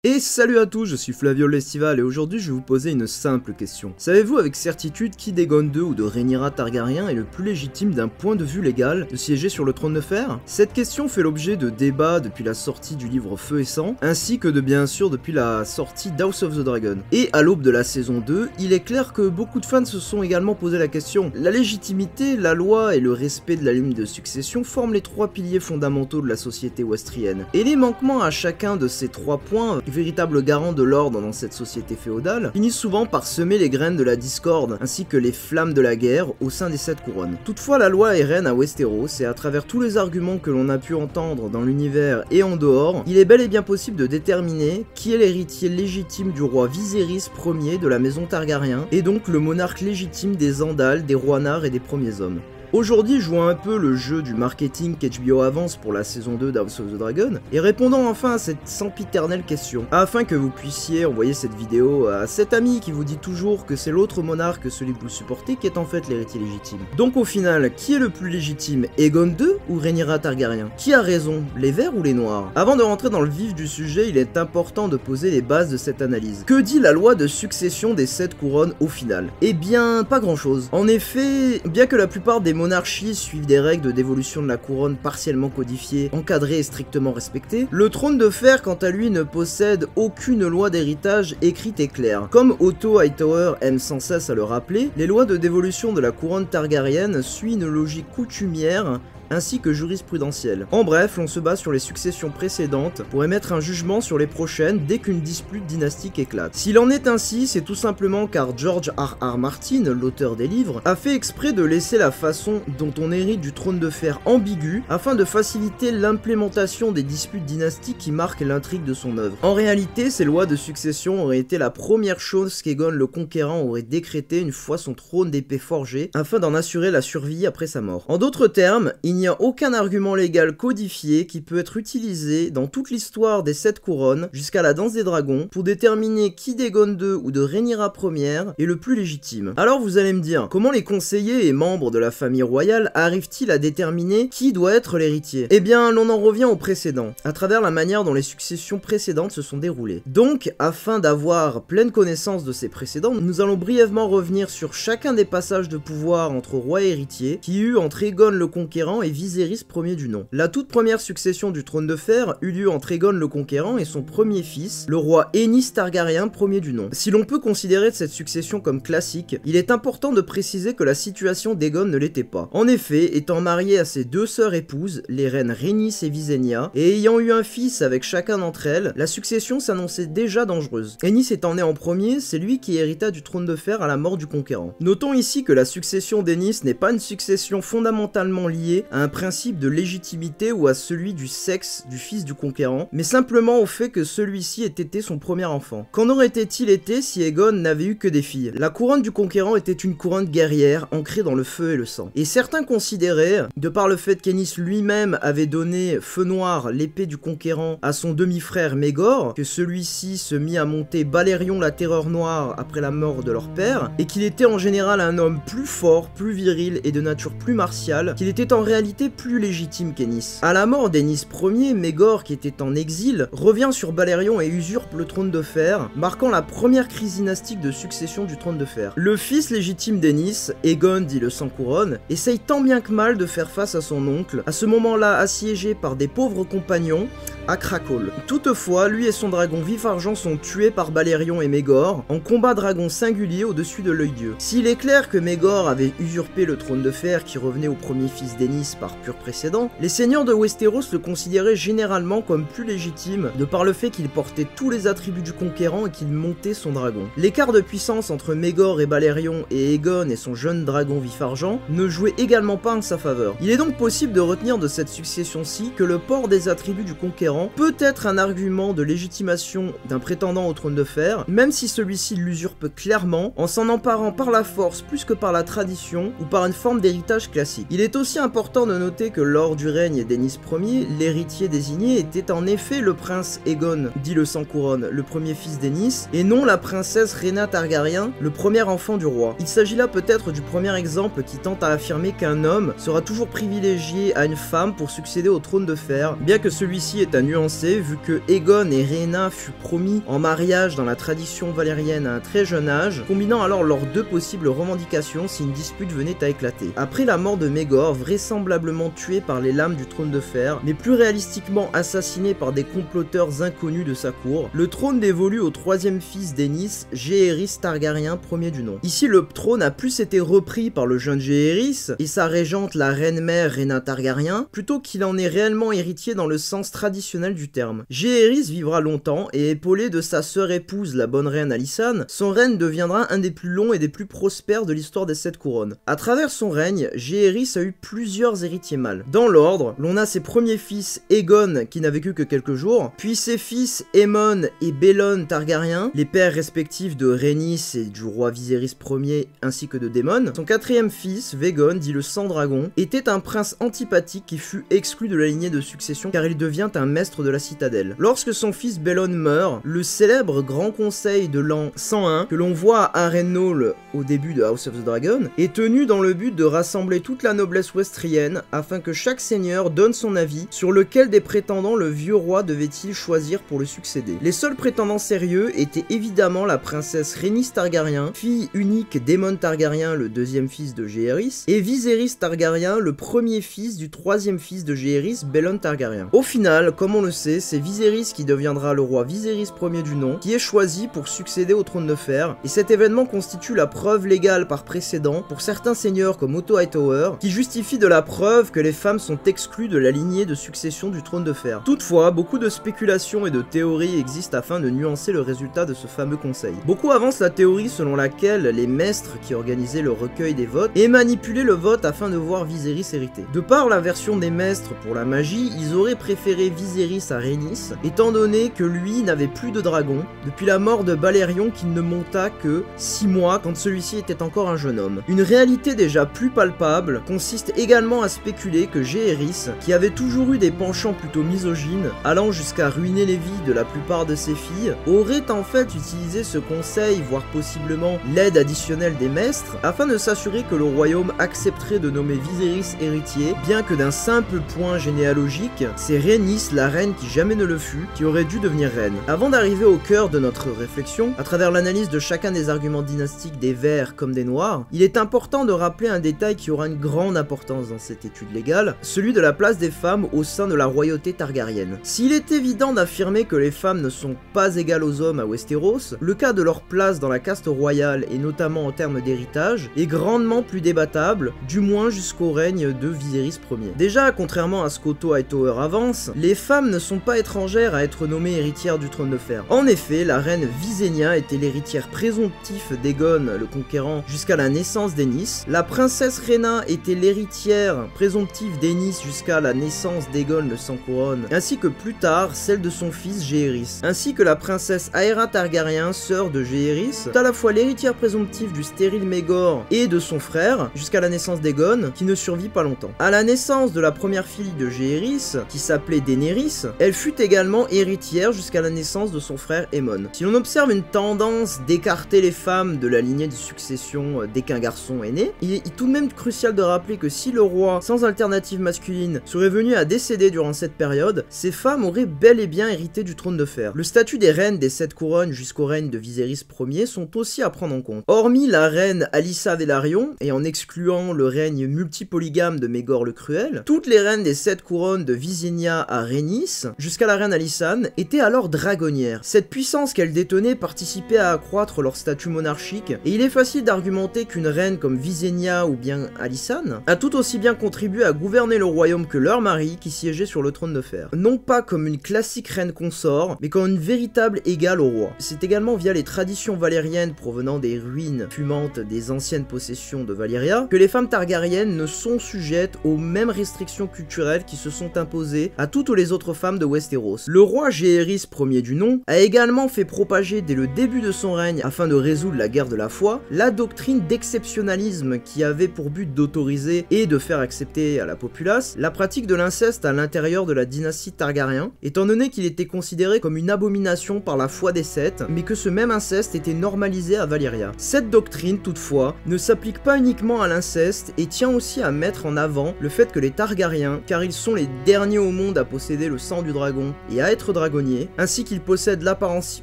Et salut à tous, je suis Flavio l'Estival et aujourd'hui je vais vous poser une simple question. Savez-vous avec certitude qui d'Aegon II ou de Rhaenyra Targaryen est le plus légitime d'un point de vue légal de siéger sur le trône de fer? Cette question fait l'objet de débats depuis la sortie du livre Feu et Sang, ainsi que bien sûr depuis la sortie d'House of the Dragon. Et à l'aube de la saison 2, il est clair que beaucoup de fans se sont également posé la question. La légitimité, la loi et le respect de la ligne de succession forment les trois piliers fondamentaux de la société westrienne. Et les manquements à chacun de ces trois points, véritable garant de l'ordre dans cette société féodale, finissent souvent par semer les graines de la discorde, ainsi que les flammes de la guerre au sein des 7 couronnes. Toutefois, la loi est reine à Westeros, et à travers tous les arguments que l'on a pu entendre dans l'univers et en dehors, il est bel et bien possible de déterminer qui est l'héritier légitime du roi Viserys Ier de la maison Targaryen, et donc le monarque légitime des Andals, des Rhoynar et des Premiers Hommes. Aujourd'hui, jouant un peu le jeu du marketing qu'HBO avance pour la saison 2 d'House of the Dragon, et répondant enfin à cette sempiternelle question, afin que vous puissiez envoyer cette vidéo à cet ami qui vous dit toujours que c'est l'autre monarque que celui que vous supportez qui est en fait l'héritier légitime. Donc au final, qui est le plus légitime, Aegon II ou Rhaenyra Targaryen? Qui a raison, les verts ou les noirs? Avant de rentrer dans le vif du sujet, il est important de poser les bases de cette analyse. Que dit la loi de succession des 7 couronnes au final? Eh bien, pas grand chose. En effet, bien que la plupart des monarchies suivent des règles de dévolution de la couronne partiellement codifiées, encadrées et strictement respectées, le trône de fer quant à lui ne possède aucune loi d'héritage écrite et claire. Comme Otto Hightower aime sans cesse à le rappeler, les lois de dévolution de la couronne targaryenne suivent une logique coutumière ainsi que jurisprudentielle. En bref, l'on se base sur les successions précédentes pour émettre un jugement sur les prochaines dès qu'une dispute dynastique éclate. S'il en est ainsi, c'est tout simplement car George R.R. Martin, l'auteur des livres, a fait exprès de laisser la façon dont on hérite du trône de fer ambiguë afin de faciliter l'implémentation des disputes dynastiques qui marquent l'intrigue de son œuvre. En réalité, ces lois de succession auraient été la première chose qu'Aegon le Conquérant aurait décrété une fois son trône d'épée forgé afin d'en assurer la survie après sa mort. En d'autres termes, il n'y a aucun argument légal codifié qui peut être utilisé dans toute l'histoire des 7 couronnes jusqu'à la danse des dragons pour déterminer qui d'Aegon II ou de Rhaenyra Ier est le plus légitime. Alors vous allez me dire, comment les conseillers et membres de la famille royale arrivent-ils à déterminer qui doit être l'héritier? Eh bien, l'on en revient au précédent, à travers la manière dont les successions précédentes se sont déroulées. Donc, afin d'avoir pleine connaissance de ces précédents, nous allons brièvement revenir sur chacun des passages de pouvoir entre roi et héritier qui eut entre Aegon le Conquérant et Viserys Ier du nom. La toute première succession du trône de fer eut lieu entre Aegon le Conquérant et son premier fils, le roi Aenys Targaryen Ier du nom. Si l'on peut considérer cette succession comme classique, il est important de préciser que la situation d'Aegon ne l'était pas. En effet, étant marié à ses deux sœurs épouses, les reines Rhaenys et Visenya, et ayant eu un fils avec chacun d'entre elles, la succession s'annonçait déjà dangereuse. Aenys étant né en premier, c'est lui qui hérita du trône de fer à la mort du Conquérant. Notons ici que la succession d'Aenys n'est pas une succession fondamentalement liée à un principe de légitimité ou à celui du sexe du fils du Conquérant, mais simplement au fait que celui-ci ait été son premier enfant. Qu'en aurait-il été si Aegon n'avait eu que des filles? La couronne du Conquérant était une couronne guerrière ancrée dans le feu et le sang. Et certains considéraient, de par le fait qu'Aenys lui-même avait donné Feu Noir, l'épée du Conquérant, à son demi-frère Maegor, que celui-ci se mit à monter Balerion la Terreur Noire après la mort de leur père, et qu'il était en général un homme plus fort, plus viril et de nature plus martiale, qu'il était en réalité plus légitime qu'Aenys. À la mort d'Aenys Ier, Maegor, qui était en exil, revient sur Balerion et usurpe le trône de fer, marquant la première crise dynastique de succession du trône de fer. Le fils légitime d'Aenys, Aegon dit le Sans Couronne, essaye tant bien que mal de faire face à son oncle, à ce moment-là assiégé par des pauvres compagnons, à Crakol. Toutefois, lui et son dragon vif-argent sont tués par Balerion et Maegor, en combat dragon singulier au-dessus de l'œil-dieu. S'il est clair que Maegor avait usurpé le trône de fer qui revenait au premier fils d'Aenys par pur précédent, les seigneurs de Westeros le considéraient généralement comme plus légitime de par le fait qu'il portait tous les attributs du conquérant et qu'il montait son dragon. L'écart de puissance entre Maegor et Balerion et Aegon et son jeune dragon vif-argent ne jouait également pas en sa faveur. Il est donc possible de retenir de cette succession-ci que le port des attributs du conquérant peut être un argument de légitimation d'un prétendant au trône de fer, même si celui-ci l'usurpe clairement en s'en emparant par la force plus que par la tradition ou par une forme d'héritage classique. Il est aussi important de noter que lors du règne d'Aenys Ier, l'héritier désigné était en effet le prince Aegon, dit le Sans Couronne, le premier fils d'Aenys, et non la princesse Rhaena Targaryen, le premier enfant du roi. Il s'agit là peut-être du premier exemple qui tente à affirmer qu'un homme sera toujours privilégié à une femme pour succéder au trône de fer, bien que celui-ci ait un nuancé vu que Aegon et Rhaena furent promis en mariage dans la tradition valérienne à un très jeune âge, combinant alors leurs deux possibles revendications si une dispute venait à éclater. Après la mort de Maegor, vraisemblablement tué par les lames du trône de fer, mais plus réalistiquement assassiné par des comploteurs inconnus de sa cour, le trône dévolue au troisième fils d'Aenys, Jaehaerys Targaryen, premier du nom. Ici, le trône a plus été repris par le jeune Jaehaerys et sa régente, la reine-mère Rhaena Targaryen, plutôt qu'il en est réellement héritier dans le sens traditionnel du terme. Jaehaerys vivra longtemps et épaulé de sa sœur épouse, la bonne reine Alysanne, son règne deviendra un des plus longs et des plus prospères de l'histoire des 7 couronnes. À travers son règne, Jaehaerys a eu plusieurs héritiers mâles. Dans l'ordre, l'on a ses premiers fils Aegon, qui n'a vécu que quelques jours, puis ses fils Aemon et Balon Targaryen, les pères respectifs de Rhaenys et du roi Viserys Ier ainsi que de Daemon. Son quatrième fils, Vaegon, dit le Sang-Dragon, était un prince antipathique qui fut exclu de la lignée de succession car il devient un maître de la citadelle. Lorsque son fils Balon meurt, le célèbre Grand Conseil de l'an 101, que l'on voit à Harrenhal au début de House of the Dragon, est tenu dans le but de rassembler toute la noblesse westrienne afin que chaque seigneur donne son avis sur lequel des prétendants le vieux roi devait-il choisir pour le succéder. Les seuls prétendants sérieux étaient évidemment la princesse Rhaenys Targaryen, fille unique d'Aemon Targaryen, le deuxième fils de Jaehaerys, et Viserys Targaryen, le premier fils du troisième fils de Jaehaerys, Balon Targaryen. Au final, comme on le sait, c'est Viserys qui deviendra le roi Viserys Ier du nom, qui est choisi pour succéder au trône de fer, et cet événement constitue la preuve légale par précédent pour certains seigneurs comme Otto Hightower, qui justifie de la preuve que les femmes sont exclues de la lignée de succession du trône de fer. Toutefois, beaucoup de spéculations et de théories existent afin de nuancer le résultat de ce fameux conseil. Beaucoup avancent la théorie selon laquelle les maîtres qui organisaient le recueil des votes et manipulaient le vote afin de voir Viserys hériter. De par la version des maîtres pour la magie, ils auraient préféré Viserys à Rhaenys, étant donné que lui n'avait plus de dragon depuis la mort de Balerion qui ne monta que 6 mois quand celui-ci était encore un jeune homme. Une réalité déjà plus palpable consiste également à spéculer que Jaehaerys, qui avait toujours eu des penchants plutôt misogynes, allant jusqu'à ruiner les vies de la plupart de ses filles, aurait en fait utilisé ce conseil, voire possiblement l'aide additionnelle des maîtres, afin de s'assurer que le royaume accepterait de nommer Viserys héritier, bien que d'un simple point généalogique, c'est Rhaenys, la reine qui jamais ne le fut, qui aurait dû devenir reine. Avant d'arriver au cœur de notre réflexion, à travers l'analyse de chacun des arguments dynastiques des Verts comme des Noirs, il est important de rappeler un détail qui aura une grande importance dans cette étude légale, celui de la place des femmes au sein de la royauté targaryenne. S'il est évident d'affirmer que les femmes ne sont pas égales aux hommes à Westeros, le cas de leur place dans la caste royale, et notamment en termes d'héritage, est grandement plus débattable, du moins jusqu'au règne de Viserys Ier. Déjà, contrairement à ce qu'Otto Hightower avance, les femmes ne sont pas étrangères à être nommées héritières du trône de fer. En effet, la reine Visenya était l'héritière présomptive d'Aegon le Conquérant jusqu'à la naissance d'Aenys, la princesse Rhaena était l'héritière présomptive d'Aenys jusqu'à la naissance d'Aegon le Sans-Couronne, ainsi que plus tard celle de son fils Jaehaerys, ainsi que la princesse Aera Targaryen, sœur de Jaehaerys, à la fois l'héritière présomptive du stérile Maegor et de son frère, jusqu'à la naissance d'Aegon, qui ne survit pas longtemps. À la naissance de la première fille de Jaehaerys, qui s'appelait Daenerys, elle fut également héritière jusqu'à la naissance de son frère Aemon. Si l'on observe une tendance d'écarter les femmes de la lignée de succession dès qu'un garçon est né, il est tout de même crucial de rappeler que si le roi, sans alternative masculine, serait venu à décéder durant cette période, ces femmes auraient bel et bien hérité du trône de fer. Le statut des reines des 7 couronnes jusqu'au règne de Viserys Ier sont aussi à prendre en compte. Hormis la reine Alyssa Velaryon, et en excluant le règne multipolygame de Maegor le Cruel, toutes les reines des 7 couronnes de Visenya à Rhaenys, jusqu'à la reine Alysanne, étaient alors dragonnières. Cette puissance qu'elles détenaient participait à accroître leur statut monarchique, et il est facile d'argumenter qu'une reine comme Visenya ou bien Alysanne a tout aussi bien contribué à gouverner le royaume que leur mari qui siégeait sur le trône de fer. Non pas comme une classique reine consort, mais comme une véritable égale au roi. C'est également via les traditions valériennes provenant des ruines fumantes des anciennes possessions de Valyria que les femmes targaryennes ne sont sujettes aux mêmes restrictions culturelles qui se sont imposées à toutes les autres femmes de Westeros. Le roi Jaehaerys Ier du nom a également fait propager dès le début de son règne, afin de résoudre la guerre de la foi, la doctrine d'exceptionnalisme qui avait pour but d'autoriser et de faire accepter à la populace la pratique de l'inceste à l'intérieur de la dynastie Targaryen, étant donné qu'il était considéré comme une abomination par la foi des Sept, mais que ce même inceste était normalisé à Valyria. Cette doctrine, toutefois, ne s'applique pas uniquement à l'inceste et tient aussi à mettre en avant le fait que les Targaryens, car ils sont les derniers au monde à posséder posséder le sang du dragon et à être dragonnier, ainsi qu'ils possèdent l'apparence si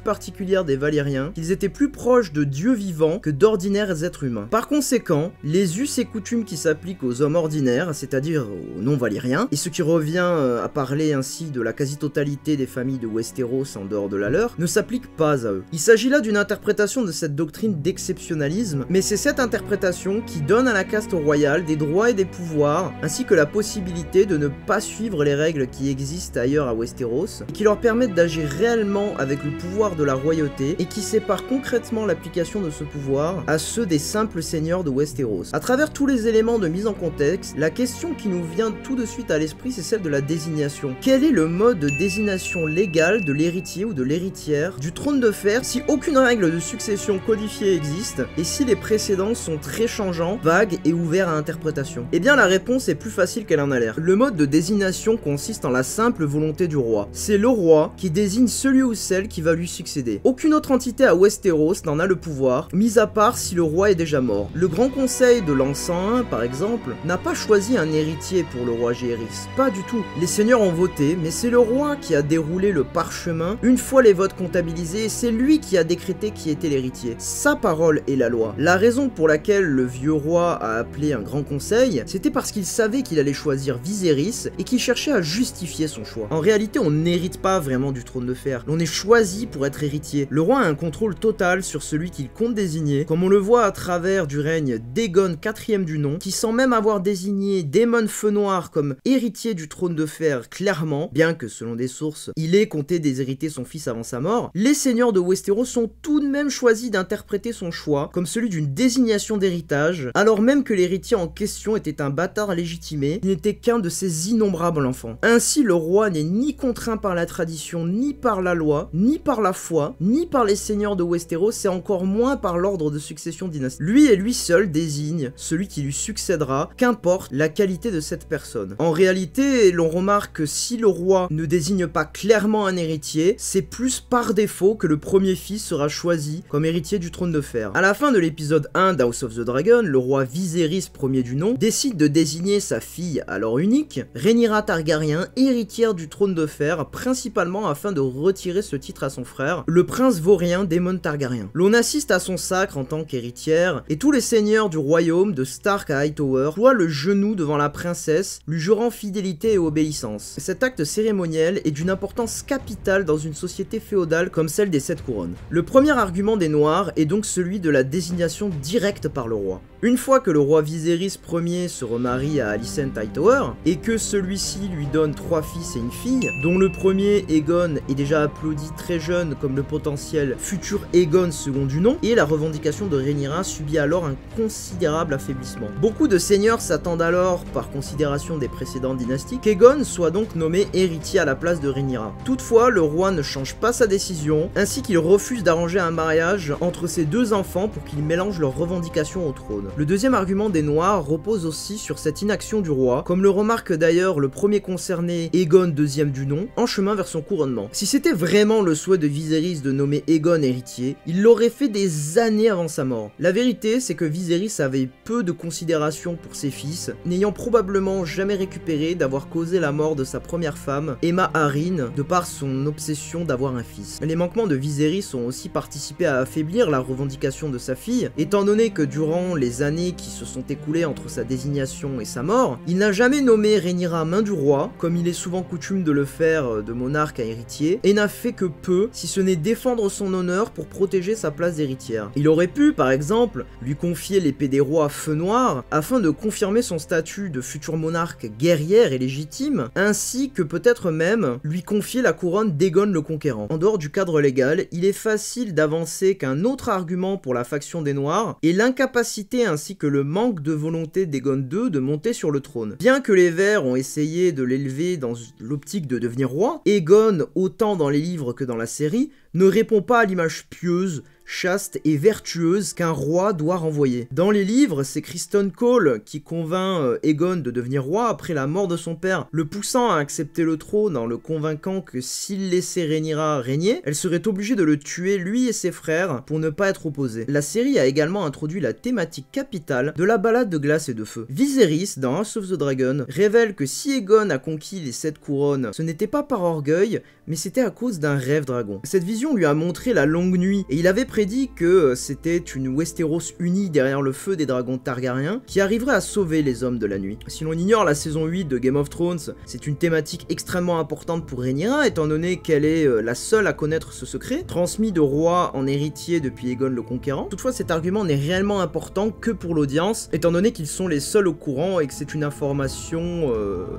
particulière des Valyriens qu'ils étaient plus proches de dieux vivants que d'ordinaires êtres humains. Par conséquent, les us et coutumes qui s'appliquent aux hommes ordinaires, c'est-à-dire aux non-valyriens, et ce qui revient à parler ainsi de la quasi-totalité des familles de Westeros en dehors de la leur, ne s'appliquent pas à eux. Il s'agit là d'une interprétation de cette doctrine d'exceptionnalisme, mais c'est cette interprétation qui donne à la caste royale des droits et des pouvoirs, ainsi que la possibilité de ne pas suivre les règles qui existent ailleurs à Westeros, et qui leur permettent d'agir réellement avec le pouvoir de la royauté, et qui sépare concrètement l'application de ce pouvoir à ceux des simples seigneurs de Westeros. À travers tous les éléments de mise en contexte, la question qui nous vient tout de suite à l'esprit, c'est celle de la désignation. Quel est le mode de désignation légale de l'héritier ou de l'héritière du trône de fer si aucune règle de succession codifiée existe, et si les précédents sont très changeants, vagues et ouverts à interprétation? Eh bien la réponse est plus facile qu'elle en a l'air. Le mode de désignation consiste en la simple volonté du roi. C'est le roi qui désigne celui ou celle qui va lui succéder. Aucune autre entité à Westeros n'en a le pouvoir, mis à part si le roi est déjà mort. Le Grand Conseil de l'an 101, par exemple, n'a pas choisi un héritier pour le roi Jaehaerys. Pas du tout. Les seigneurs ont voté, mais c'est le roi qui a déroulé le parchemin une fois les votes comptabilisés, et c'est lui qui a décrété qui était l'héritier. Sa parole est la loi. La raison pour laquelle le vieux roi a appelé un grand conseil, c'était parce qu'il savait qu'il allait choisir Viserys et qu'il cherchait à justifier son choix. En réalité, on n'hérite pas vraiment du trône de fer. On est choisi pour être héritier. Le roi a un contrôle total sur celui qu'il compte désigner, comme on le voit à travers du règne d'Aegon IV du nom, qui sans même avoir désigné Daemon Feu Noir comme héritier du trône de fer clairement, bien que selon des sources, il ait compté déshériter son fils avant sa mort, les seigneurs de Westeros sont tout de même choisis d'interpréter son choix comme celui d'une désignation d'héritage, alors même que l'héritier en question était un bâtard légitimé, qui n'était qu'un de ses innombrables enfants. Ainsi, le roi n'est ni contraint par la tradition, ni par la loi, ni par la foi, ni par les seigneurs de Westeros, et encore moins par l'ordre de succession dynastique. Lui et lui seul désigne celui qui lui succédera, qu'importe la qualité de cette personne. En réalité, l'on remarque que si le roi ne désigne pas clairement un héritier, c'est plus par défaut que le premier fils sera choisi comme héritier du trône de fer. À la fin de l'épisode 1 d'House of the Dragon, le roi Viserys Ier du nom décide de désigner sa fille, alors unique, Rhaenyra Targaryen, héritière du trône de fer, principalement afin de retirer ce titre à son frère, le prince vaurien Daemon Targaryen. L'on assiste à son sacre en tant qu'héritière, et tous les seigneurs du royaume de Stark à Hightower ploient le genou devant la princesse, lui jurant fidélité et obéissance. Cet acte cérémoniel est d'une importance capitale dans une société féodale comme celle des Sept Couronnes. Le premier argument des Noirs est donc celui de la désignation directe par le roi. Une fois que le roi Viserys Ier se remarie à Alicent Hightower, et que celui-ci lui donne 3 fils et une fille, dont le premier, Aegon, est déjà applaudi très jeune comme le potentiel futur Aegon II du nom, et la revendication de Rhaenyra subit alors un considérable affaiblissement. Beaucoup de seigneurs s'attendent alors, par considération des précédents dynastiques, qu'Aegon soit donc nommé héritier à la place de Rhaenyra. Toutefois, le roi ne change pas sa décision, ainsi qu'il refuse d'arranger un mariage entre ses deux enfants pour qu'ils mélangent leurs revendications au trône. Le deuxième argument des Noirs repose aussi sur cette inaction du roi, comme le remarque d'ailleurs le premier concerné, Aegon II du nom, en chemin vers son couronnement. Si c'était vraiment le souhait de Viserys de nommer Aegon héritier, il l'aurait fait des années avant sa mort. La vérité, c'est que Viserys avait peu de considération pour ses fils, n'ayant probablement jamais récupéré d'avoir causé la mort de sa première femme, Aemma Arryn, de par son obsession d'avoir un fils. Les manquements de Viserys ont aussi participé à affaiblir la revendication de sa fille, étant donné que durant les années qui se sont écoulées entre sa désignation et sa mort, il n'a jamais nommé Rhaenyra main du roi, comme il est souvent coutume de le faire de monarque à héritier, et n'a fait que peu, si ce n'est défendre son honneur pour protéger sa place d'héritière. Il aurait pu, par exemple, lui confier l'épée des rois Feu Noir, afin de confirmer son statut de futur monarque guerrière et légitime, ainsi que peut-être même lui confier la couronne d'Aegon le Conquérant. En dehors du cadre légal, il est facile d'avancer qu'un autre argument pour la faction des Noirs est l'incapacité ainsi que le manque de volonté d'Aegon II de monter sur le trône. Bien que les Verts ont essayé de l'élever dans l'optique de devenir roi, Aegon, autant dans les livres que dans la série, ne répond pas à l'image pieuse, chaste et vertueuse qu'un roi doit renvoyer. Dans les livres, c'est Criston Cole qui convainc Aegon de devenir roi après la mort de son père, le poussant à accepter le trône en le convainquant que s'il laissait Rhaenyra régner, elle serait obligée de le tuer lui et ses frères pour ne pas être opposée. La série a également introduit la thématique capitale de la balade de glace et de feu. Viserys, dans House of the Dragon, révèle que si Aegon a conquis les 7 couronnes, ce n'était pas par orgueil, mais c'était à cause d'un rêve dragon. Cette vision lui a montré la longue nuit, et il avait prédit que c'était une Westeros unie derrière le feu des dragons Targaryens qui arriverait à sauver les hommes de la nuit. Si l'on ignore la saison 8 de Game of Thrones, c'est une thématique extrêmement importante pour Rhaenyra, étant donné qu'elle est la seule à connaître ce secret, transmis de roi en héritier depuis Aegon le Conquérant. Toutefois, cet argument n'est réellement important que pour l'audience, étant donné qu'ils sont les seuls au courant et que c'est une information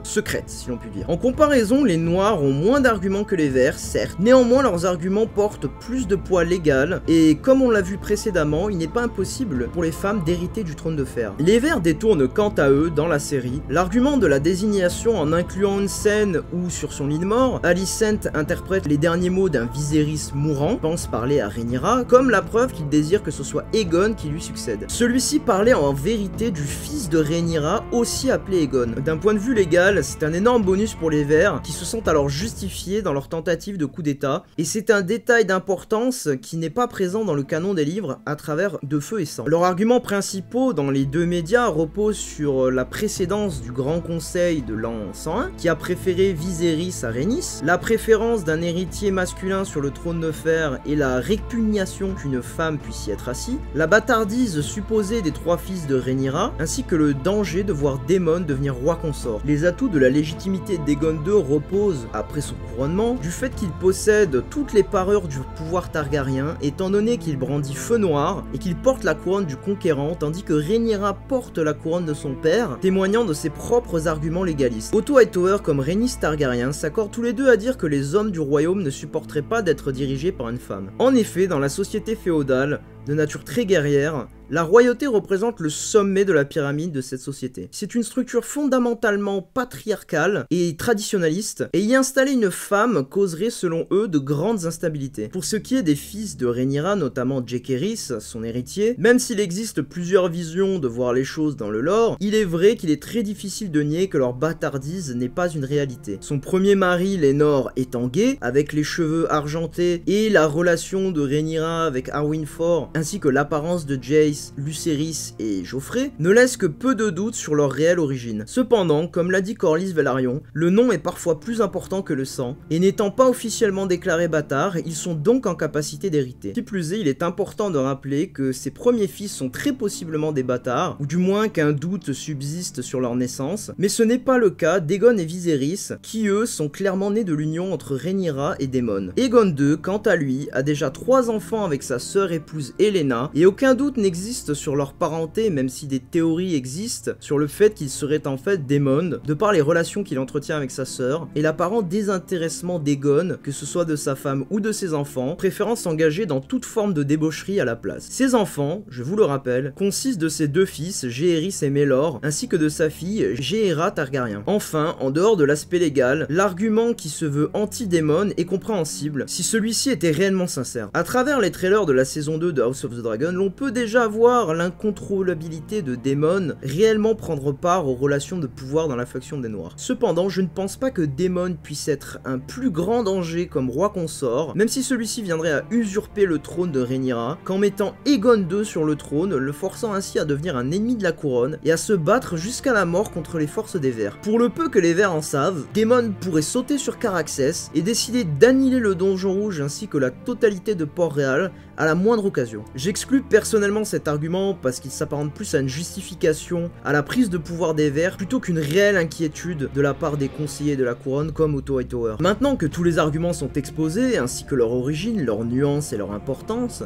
secrète, si l'on peut dire. En comparaison, les Noirs ont moins d'arguments que les Verts, certes, néanmoins leurs arguments portent plus de poids légal, et comme on l'a vu précédemment, il n'est pas impossible pour les femmes d'hériter du trône de fer. Les Verts détournent quant à eux, dans la série, l'argument de la désignation en incluant une scène où, sur son lit de mort, Alicent interprète les derniers mots d'un Viserys mourant, pense parler à Rhaenyra, comme la preuve qu'il désire que ce soit Aegon qui lui succède. Celui-ci parlait en vérité du fils de Rhaenyra, aussi appelé Aegon. D'un point de vue légal, c'est un énorme bonus pour les Verts, qui se sentent alors justifiés dans leur tentative de coup d'état, et c'est un détail d'importance qui n'est pas présent dans le canon des livres à travers De Feu et Sang. Leurs arguments principaux dans les deux médias reposent sur la précédence du Grand Conseil de l'an 101, qui a préféré Viserys à Rhaenys, la préférence d'un héritier masculin sur le trône de fer et la répugnation qu'une femme puisse y être assise, la bâtardise supposée des 3 fils de Rhaenyra, ainsi que le danger de voir Daemon devenir roi consort. Les atouts de la légitimité d'Aegon II reposent, après son couronnement, du fait qu'il possède toutes les parures du pouvoir targaryen, étant donné qu'il brandit Feu Noir et qu'il porte la couronne du conquérant, tandis que Rhaenyra porte la couronne de son père, témoignant de ses propres arguments légalistes. Otto Hightower comme Rhaenys Targaryen s'accordent tous les deux à dire que les hommes du royaume ne supporteraient pas d'être dirigés par une femme. En effet, dans la société féodale, de nature très guerrière, la royauté représente le sommet de la pyramide de cette société. C'est une structure fondamentalement patriarcale et traditionnaliste, et y installer une femme causerait selon eux de grandes instabilités. Pour ce qui est des fils de Rhaenyra, notamment Jaehaerys, son héritier, même s'il existe plusieurs visions de voir les choses dans le lore, il est vrai qu'il est très difficile de nier que leur bâtardise n'est pas une réalité. Son premier mari, Laenor, étant gay, avec les cheveux argentés, et la relation de Rhaenyra avec Arwen Ford, ainsi que l'apparence de Jace, Lucerys et Joffrey, ne laissent que peu de doutes sur leur réelle origine. Cependant, comme l'a dit Corlys Velaryon, le nom est parfois plus important que le sang, et n'étant pas officiellement déclarés bâtards, ils sont donc en capacité d'hériter. Qui plus est, il est important de rappeler que ces premiers fils sont très possiblement des bâtards, ou du moins qu'un doute subsiste sur leur naissance, mais ce n'est pas le cas d'Aegon et Viserys, qui eux sont clairement nés de l'union entre Rhaenyra et Daemon. Aegon II, quant à lui, a déjà 3 enfants avec sa sœur épouse Helaena, et aucun doute n'existe sur leur parenté, même si des théories existent sur le fait qu'il serait en fait Daemon, de par les relations qu'il entretient avec sa sœur, et l'apparent désintéressement d'Aegon, que ce soit de sa femme ou de ses enfants, préférant s'engager dans toute forme de débaucherie à la place. Ses enfants, je vous le rappelle, consistent de ses 2 fils, Jaehaerys et Maelor, ainsi que de sa fille, Jaehaera Targaryen. Enfin, en dehors de l'aspect légal, l'argument qui se veut anti-Daemon est compréhensible, si celui-ci était réellement sincère. À travers les trailers de la saison 2 de House of the Dragon, l'on peut déjà voir l'incontrôlabilité de Daemon réellement prendre part aux relations de pouvoir dans la faction des Noirs. Cependant, je ne pense pas que Daemon puisse être un plus grand danger comme roi consort, même si celui-ci viendrait à usurper le trône de Rhaenyra, qu'en mettant Aegon II sur le trône, le forçant ainsi à devenir un ennemi de la couronne et à se battre jusqu'à la mort contre les forces des Verts. Pour le peu que les Verts en savent, Daemon pourrait sauter sur Caraxès et décider d'annihiler le Donjon Rouge ainsi que la totalité de Port-Réal à la moindre occasion. J'exclus personnellement cet argument parce qu'il s'apparente plus à une justification à la prise de pouvoir des Verts plutôt qu'une réelle inquiétude de la part des conseillers de la couronne comme Otto Hightower. Maintenant que tous les arguments sont exposés, ainsi que leur origine, leur nuance et leur importance,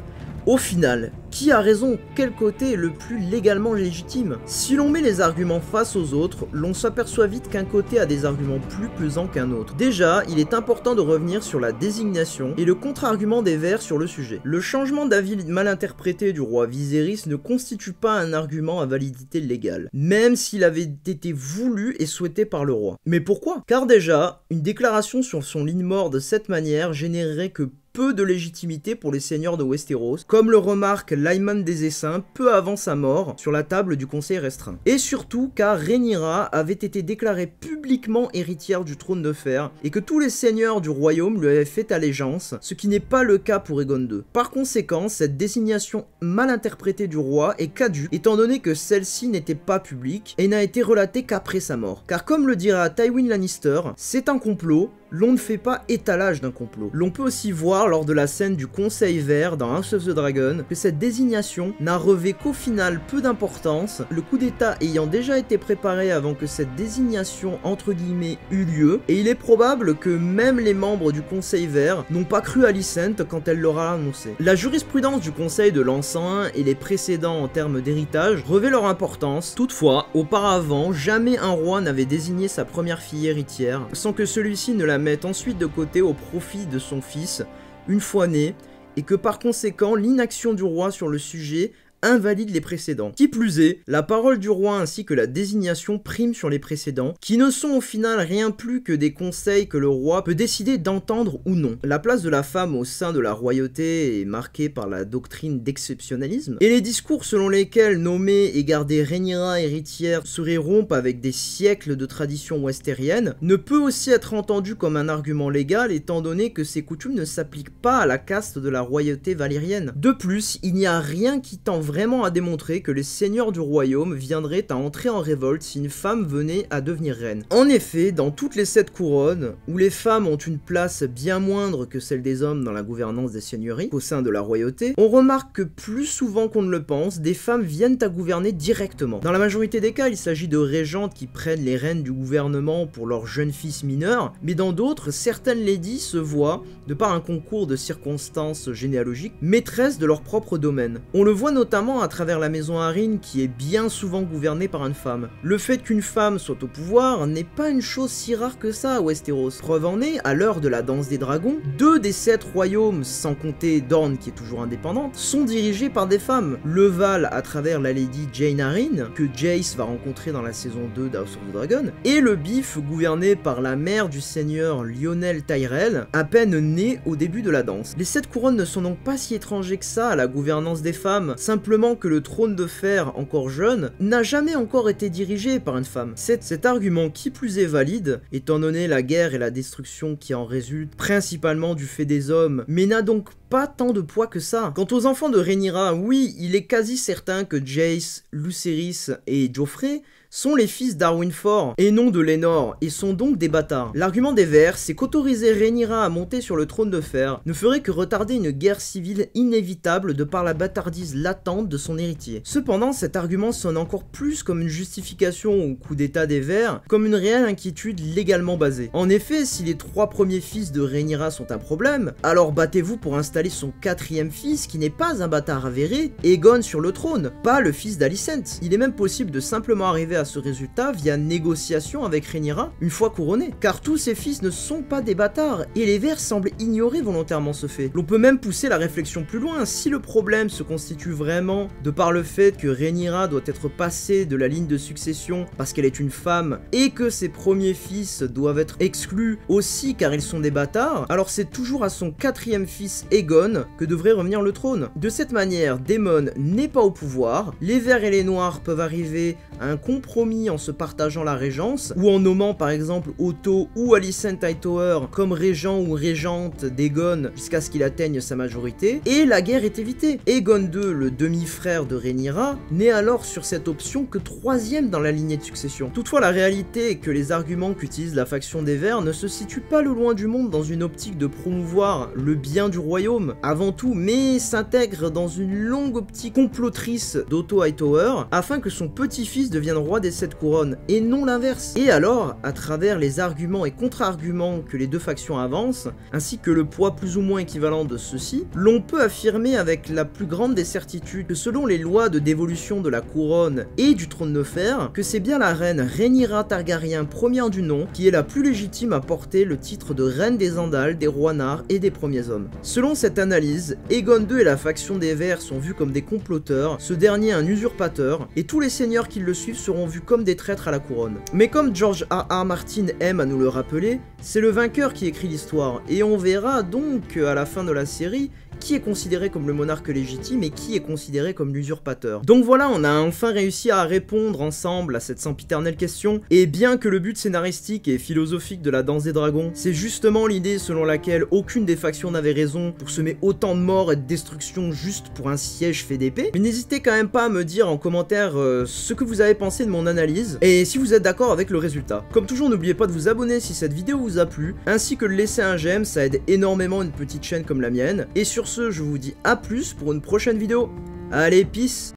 au final, qui a raison? Quel côté est le plus légalement légitime? Si l'on met les arguments face aux autres, l'on s'aperçoit vite qu'un côté a des arguments plus pesants qu'un autre. Déjà, il est important de revenir sur la désignation et le contre-argument des Verts sur le sujet. Le changement d'avis mal interprété du roi Viserys ne constitue pas un argument à validité légale, même s'il avait été voulu et souhaité par le roi. Mais pourquoi? Car déjà, une déclaration sur son lit de mort de cette manière générerait que peu de légitimité pour les seigneurs de Westeros, comme le remarque Lyman des Essaims peu avant sa mort sur la table du conseil restreint. Et surtout car Rhaenyra avait été déclarée publiquement héritière du trône de fer et que tous les seigneurs du royaume lui avaient fait allégeance, ce qui n'est pas le cas pour Aegon II. Par conséquent, cette désignation mal interprétée du roi est caduque étant donné que celle-ci n'était pas publique et n'a été relatée qu'après sa mort. Car comme le dira Tywin Lannister, c'est un complot, l'on ne fait pas étalage d'un complot. L'on peut aussi voir lors de la scène du Conseil Vert dans House of the Dragon que cette désignation n'a revêt qu'au final peu d'importance, le coup d'état ayant déjà été préparé avant que cette désignation entre guillemets eut lieu, et il est probable que même les membres du Conseil Vert n'ont pas cru Alicent quand elle leur a annoncé. La jurisprudence du Conseil de l'an 101 et les précédents en termes d'héritage revêt leur importance, toutefois, auparavant, jamais un roi n'avait désigné sa première fille héritière sans que celui-ci ne la mette ensuite de côté au profit de son fils, une fois né, et que par conséquent l'inaction du roi sur le sujet invalide les précédents. Qui plus est, la parole du roi ainsi que la désignation priment sur les précédents, qui ne sont au final rien plus que des conseils que le roi peut décider d'entendre ou non. La place de la femme au sein de la royauté est marquée par la doctrine d'exceptionnalisme, et les discours selon lesquels nommer et garder Rhaenyra héritière serait rompre avec des siècles de tradition westérienne, ne peut aussi être entendu comme un argument légal étant donné que ces coutumes ne s'appliquent pas à la caste de la royauté valérienne. De plus, il n'y a rien qui tend vraiment à démontrer que les seigneurs du royaume viendraient à entrer en révolte si une femme venait à devenir reine. En effet, dans toutes les 7 couronnes, où les femmes ont une place bien moindre que celle des hommes dans la gouvernance des seigneuries, au sein de la royauté, on remarque que plus souvent qu'on ne le pense, des femmes viennent à gouverner directement. Dans la majorité des cas, il s'agit de régentes qui prennent les rênes du gouvernement pour leurs jeunes fils mineurs, mais dans d'autres, certaines ladies se voient, de par un concours de circonstances généalogiques, maîtresses de leur propre domaine. On le voit notamment à travers la maison Arryn qui est bien souvent gouvernée par une femme. Le fait qu'une femme soit au pouvoir n'est pas une chose si rare que ça à Westeros. Preuve en est, à l'heure de la danse des dragons, 2 des 7 royaumes, sans compter Dorne qui est toujours indépendante, sont dirigés par des femmes. Le Val à travers la lady Jane Arryn, que Jace va rencontrer dans la saison 2 d'House of the Dragon, et le Bif gouverné par la mère du seigneur Lyonel Tyrell, à peine né au début de la danse. Les 7 couronnes ne sont donc pas si étrangers que ça à la gouvernance des femmes, simplement que le trône de fer, encore jeune, n'a jamais encore été dirigé par une femme. Cet argument qui plus est valide, étant donné la guerre et la destruction qui en résultent principalement du fait des hommes, mais n'a donc pas tant de poids que ça. Quant aux enfants de Rhaenyra, oui, il est quasi certain que Jace, Lucerys et Joffrey sont les fils d'Arwyn IV et non de Laenor, et sont donc des bâtards. L'argument des Verts, c'est qu'autoriser Rhaenyra à monter sur le trône de fer ne ferait que retarder une guerre civile inévitable de par la bâtardise latente de son héritier. Cependant, cet argument sonne encore plus comme une justification au coup d'état des Verts, comme une réelle inquiétude légalement basée. En effet, si les 3 premiers fils de Rhaenyra sont un problème, alors battez-vous pour installer son 4e fils qui n'est pas un bâtard avéré, Aegon sur le trône, pas le fils d'Alicent. Il est même possible de simplement arriver à ce résultat via négociation avec Rhaenyra une fois couronné, car tous ses fils ne sont pas des bâtards, et les Verts semblent ignorer volontairement ce fait. L'on peut même pousser la réflexion plus loin, si le problème se constitue vraiment de par le fait que Rhaenyra doit être passée de la ligne de succession parce qu'elle est une femme, et que ses premiers fils doivent être exclus aussi car ils sont des bâtards, alors c'est toujours à son 4e fils Aegon que devrait revenir le trône. De cette manière, Daemon n'est pas au pouvoir, les Verts et les Noirs peuvent arriver à un compromis en se partageant la régence, ou en nommant par exemple Otto ou Alicent Hightower comme régent ou régente d'Aegon jusqu'à ce qu'il atteigne sa majorité, et la guerre est évitée. Aegon II, le demi-frère de Rhaenyra, n'est alors sur cette option que 3e dans la lignée de succession. Toutefois, la réalité est que les arguments qu'utilise la faction des Verts ne se situent pas le loin du monde dans une optique de promouvoir le bien du royaume, avant tout, mais s'intègrent dans une longue optique complotrice d'Otto Hightower, afin que son petit-fils devienne roi des 7 couronnes, et non l'inverse. Et alors, à travers les arguments et contre-arguments que les deux factions avancent, ainsi que le poids plus ou moins équivalent de ceux-ci, l'on peut affirmer avec la plus grande des certitudes que selon les lois de dévolution de la couronne et du trône de fer, que c'est bien la reine Rhaenyra Targaryen première du nom qui est la plus légitime à porter le titre de reine des Andals, des Rhoynar et des premiers hommes. Selon cette analyse, Aegon II et la faction des Verts sont vus comme des comploteurs, ce dernier un usurpateur, et tous les seigneurs qui le suivent seront vus comme des traîtres à la couronne. Mais comme George R.R. Martin aime à nous le rappeler, c'est le vainqueur qui écrit l'histoire, et on verra donc à la fin de la série qui est considéré comme le monarque légitime et qui est considéré comme l'usurpateur. Donc voilà, on a enfin réussi à répondre ensemble à cette sempiternelle question, et bien que le but scénaristique et philosophique de la Danse des Dragons, c'est justement l'idée selon laquelle aucune des factions n'avait raison pour semer autant de morts et de destruction juste pour un siège fait d'épée, mais n'hésitez quand même pas à me dire en commentaire ce que vous avez pensé de mon analyse, et si vous êtes d'accord avec le résultat. Comme toujours, n'oubliez pas de vous abonner si cette vidéo vous a plu, ainsi que de laisser un j'aime, ça aide énormément une petite chaîne comme la mienne, et sur ce, je vous dis à plus pour une prochaine vidéo. Allez, peace!